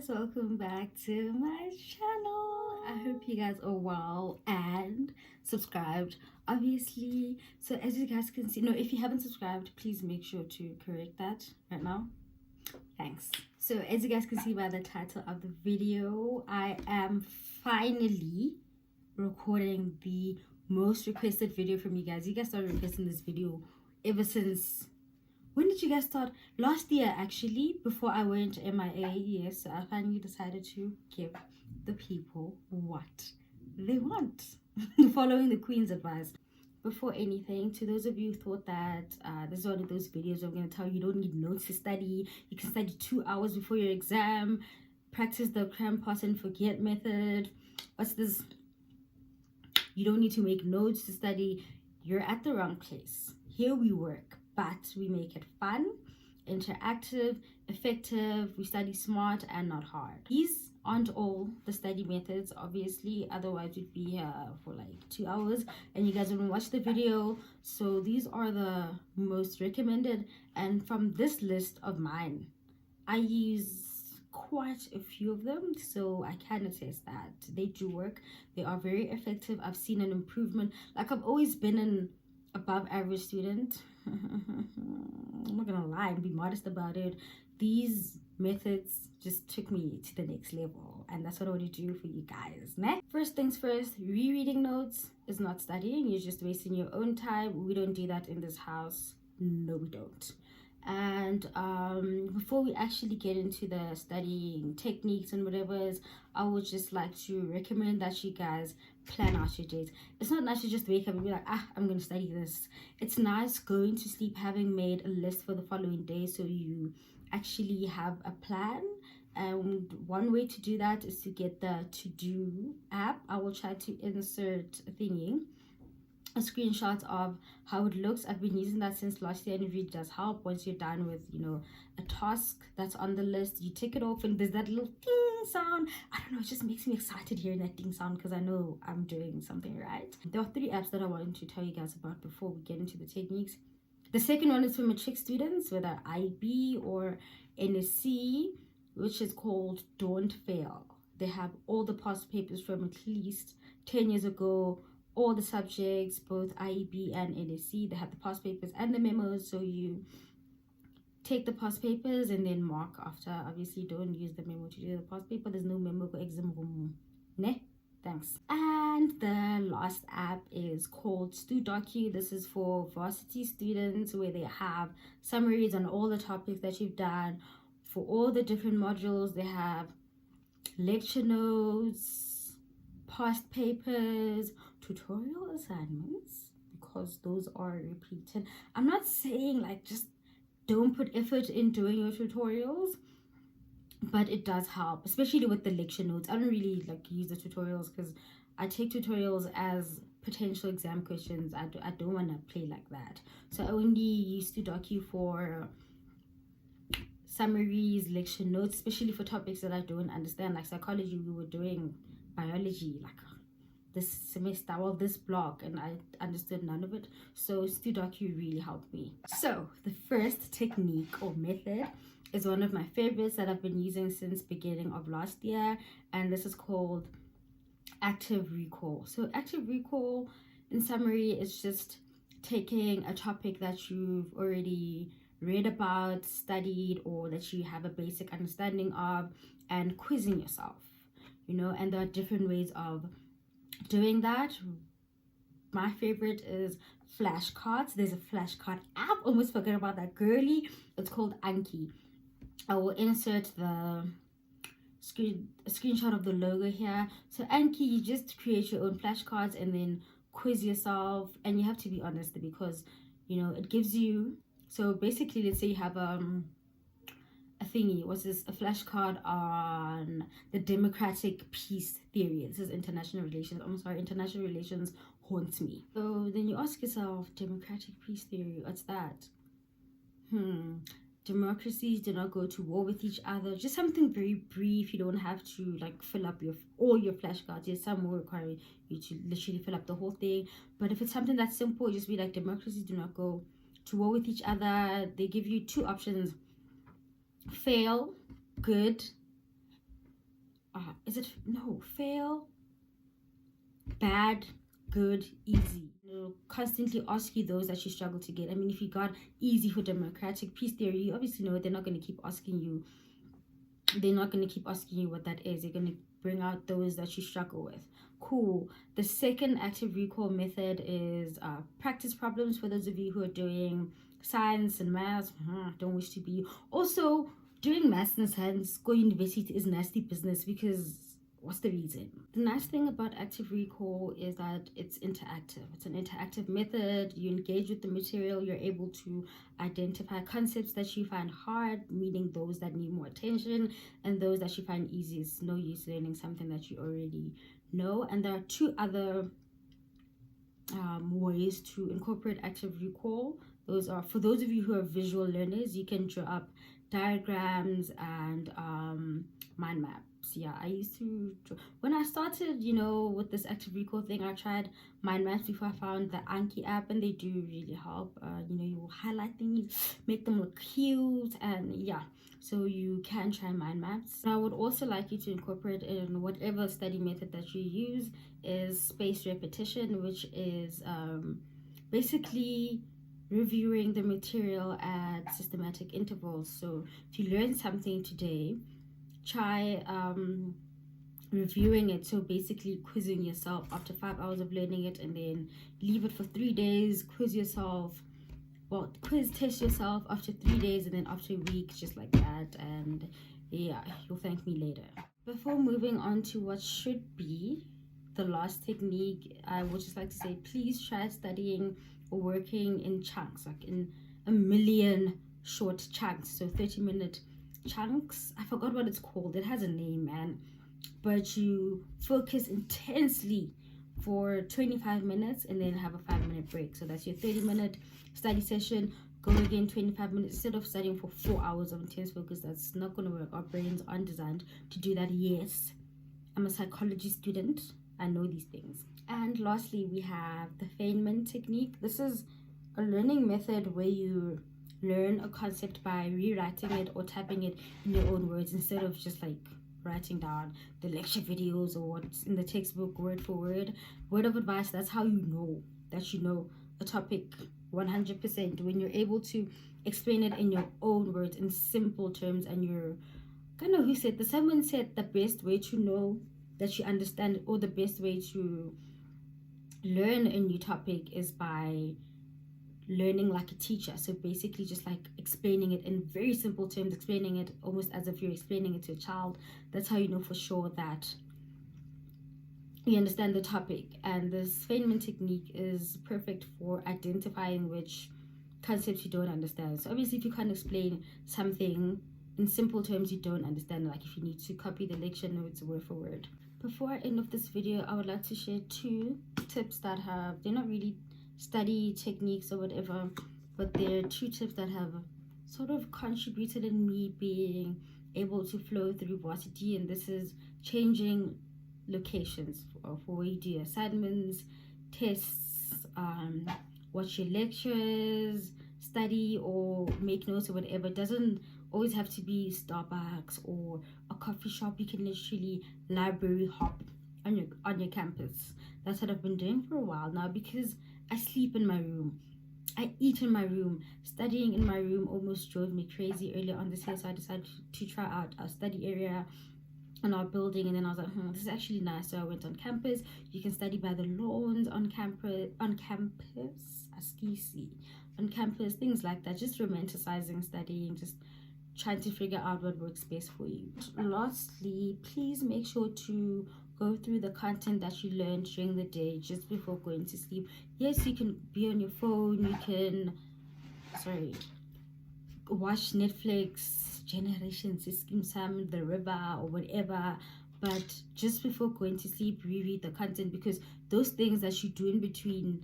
guys, welcome back to my channel. I hope you guys are well and subscribed, obviously. So as you guys can see, no, if you haven't subscribed, please make sure to correct that right now. Thanks. So as you guys can see by the title of the video, I am finally recording the most requested video from you guys. You guys started requesting this video ever since, when did you guys start? Last year, actually, before I went MIA. Yes, I finally decided to give the people what they want, following the Queen's advice. Before anything, to those of you who thought that this is one of those videos I'm going to tell you don't need notes to study, you can study 2 hours before your exam, practice the cram, pass and forget method. What's this? You don't need to make notes to study. You're at the wrong place. Here we work, but we make it fun, interactive, effective. We study smart and not hard. These aren't all the study methods, obviously, otherwise we'd be here for like 2 hours and you guys wouldn't watch the video. So these are the most recommended, and from this list of mine, I use quite a few of them, so I can attest that they do work. They are very effective. I've seen an improvement. Like, I've always been an above average student. I'm not gonna lie and be modest about it. These methods just took me to the next level, and that's what I want to do for you guys, né? First things first, rereading notes is not studying. You're just wasting your own time. We don't do that in this house. No, we don't. And before we actually get into the studying techniques and whatever is, I would just like to recommend that you guys plan out your days. It's not nice to just wake up and be like, I'm going to study this. It's nice going to sleep having made a list for the following day, so you actually have a plan. And one way to do that is to get the to-do app. I will try to insert a screenshot of how it looks. I've been using that since last year, and it really does help. Once you're done with, a task that's on the list, you tick it off and there's that little ding sound. I don't know, it just makes me excited hearing that ding sound because I know I'm doing something right. There are 3 apps that I wanted to tell you guys about before we get into the techniques. The second one is for matric students, whether IB or NSC, which is called Don't Fail. They have all the past papers from at least 10 years ago, all the subjects, both IEB and NSC. They have the past papers and the memos, so you take the past papers and then mark after. Obviously, don't use the memo to do the past paper. There's no memo for exam room. Ne? Thanks. And the last app is called StuDocu. This is for varsity students, where they have summaries on all the topics that you've done. For all the different modules, they have lecture notes, past papers, tutorial assignments, because those are repeated. I'm not saying like just don't put effort in doing your tutorials, but it does help, especially with the lecture notes. I don't really like use the tutorials because I take tutorials as potential exam questions. I don't want to play like that, so I only use StuDocu for summaries, lecture notes, especially for topics that I don't understand. Like psychology, we were doing biology like this semester, well, this block, and I understood none of it, so StuDocu really helped me. So the first technique or method is one of my favorites that I've been using since beginning of last year, and this is called active recall. So active recall, in summary, is just taking a topic that you've already read about, studied, or that you have a basic understanding of, and quizzing yourself, and there are different ways of doing that. My favorite is flashcards. There's a flashcard app. Almost forgot about that, girly. It's called Anki. I will insert the screenshot of the logo here. So Anki, you just create your own flashcards and then quiz yourself, and you have to be honest because it gives you, so basically, let's say you have a thingy, what's this, a flashcard on the democratic peace theory. This is international relations. I'm sorry, international relations haunts me. So then you ask yourself, democratic peace theory, what's that? Democracies do not go to war with each other. Just something very brief. You don't have to like fill up all your flashcards. Yes, some will require you to literally fill up the whole thing, but if it's something that's simple, just be like, democracies do not go to war with each other. They give you 2 options: fail, good, is it no fail, bad, good, easy. It'll constantly ask you those that you struggle to get. I mean, if you got easy for democratic peace theory, you obviously know they're not going to keep asking you. They're not going to keep asking you what that is. They're going to bring out those that you struggle with. Cool. The second active recall method is practice problems for those of you who are doing science and maths. Don't wish to be. Also, doing maths and science, go university is nasty business because what's the reason? The nice thing about active recall is that it's interactive. It's an interactive method. You engage with the material. You're able to identify concepts that you find hard, meaning those that need more attention, and those that you find easy. It's no use learning something that you already know. And there are two other ways to incorporate active recall. Those are, for those of you who are visual learners, you can draw up diagrams and mind maps. Yeah, I used to draw. When I started, with this active recall thing, I tried mind maps before I found the Anki app, and they do really help. You will highlight things, make them look cute, and yeah, so you can try mind maps. And I would also like you to incorporate in whatever study method that you use is spaced repetition, which is basically reviewing the material at systematic intervals. So if you learn something today, try reviewing it. So basically quizzing yourself after 5 hours of learning it, and then leave it for 3 days, quiz test yourself after 3 days, and then after a week, just like that. And yeah, you'll thank me later. Before moving on to what should be the last technique, I would just like to say, please try studying or working in chunks, like in a million short chunks. So 30-minute chunks. I forgot what it's called. It has a name, man. But you focus intensely for 25 minutes and then have a 5-minute break. So that's your 30-minute study session. Go again 25 minutes instead of studying for 4 hours of intense focus. That's not going to work. Our brains aren't designed to do that. Yes, I'm a psychology student. I know these things. And lastly, we have the Feignment Technique. This is a learning method where you learn a concept by rewriting it or typing it in your own words instead of just like writing down the lecture videos or what's in the textbook word for word. Word of advice, that's how you know that you know a topic 100%, when you're able to explain it in your own words in simple terms. And you're kind of, someone said the best way to know that you understand it, or the best way to learn a new topic, is by learning like a teacher. So basically just like explaining it in very simple terms, explaining it almost as if you're explaining it to a child. That's how you know for sure that you understand the topic. And this Feignment technique is perfect for identifying which concepts you don't understand. So obviously if you can't explain something in simple terms you don't understand, like if you need to copy the lecture notes word for word. Before I end off this video, I would like to share 2 tips that they're not really study techniques or whatever, but they're 2 tips that have sort of contributed in me being able to flow through Varsity. And this is changing locations for where you do your assignments, tests, watch your lectures, study or make notes or whatever. It doesn't always have to be Starbucks or a coffee shop. You can literally library hop on your campus. That's what I've been doing for a while now, because I sleep in my room, I eat in my room. Studying in my room almost drove me crazy earlier on this year, so I decided to try out a study area in our building. And then I was like, this is actually nice. So I went on campus. You can study by the lawns on campus, things like that. Just romanticizing studying, just trying to figure out what works best for you. Lastly, please make sure to go through the content that you learned during the day just before going to sleep. Yes, you can be on your phone, you can watch Netflix, Generation System, Sam, The River, or whatever, but just before going to sleep, reread the content, because those things that you do in between,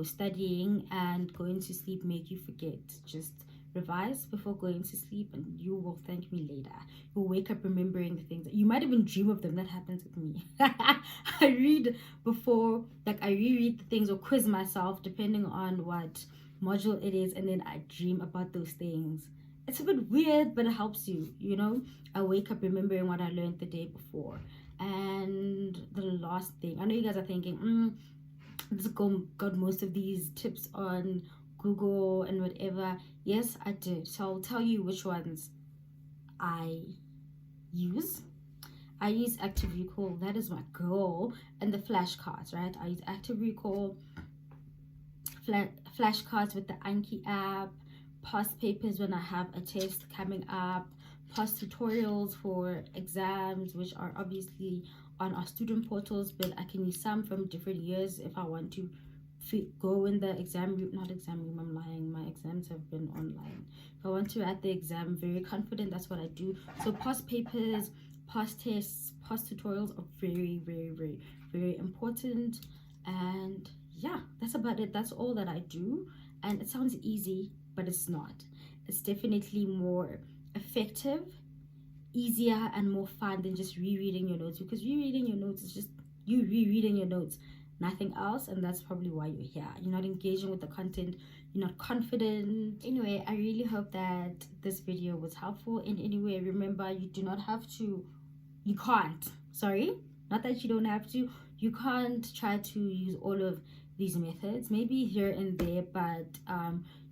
studying and going to sleep make you forget. Just revise before going to sleep and you will thank me later. You'll wake up remembering the things that you might even dream of them. That happens with me. I read before, I reread the things or quiz myself depending on what module it is, and then I dream about those things it's a bit weird, but it helps you, you know. I wake up remembering what I learned the day before. And the last thing, I know you guys are thinking, this got most of these tips on Google and whatever. Yes, I did. So I'll tell you which ones I use. I use Active Recall, that is my goal, and the flashcards, right? I use Active Recall, flashcards with the Anki app, past papers when I have a test coming up, past tutorials for exams, which are obviously on our student portals, but I can use some from different years if I want to go in the exam room. Not exam room, I'm lying, my exams have been online. If I want to write the exam, I'm very confident, that's what I do. So past papers, past tests, past tutorials are very, very, very, very important. And yeah, that's about it. That's all that I do. And it sounds easy, but it's not. It's definitely more effective, easier, and more fun than just rereading your notes, because rereading your notes is just you rereading your notes, nothing else. And that's probably why you're here. You're not engaging with the content, you're not confident. Anyway, I really hope that this video was helpful in any way. Remember, you do not have to, you can't, sorry, not that you don't have to, you can't try to use all of these methods, maybe here and there, but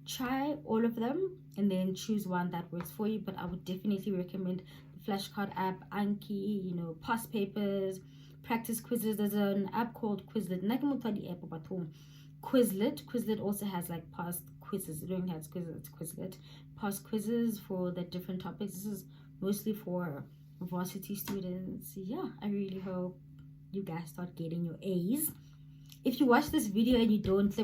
try all of them and then choose one that works for you. But I would definitely recommend the flashcard app, Anki, you know, past papers, practice quizzes. There's an app called Quizlet. Quizlet also has like past quizzes. It only has quizzes, it's Quizlet. Past quizzes for the different topics. This is mostly for varsity students. Yeah, I really hope you guys start getting your A's. If you watch this video and you don't,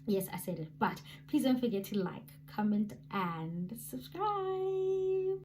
yes, I said it, but please don't forget to like, comment, and subscribe.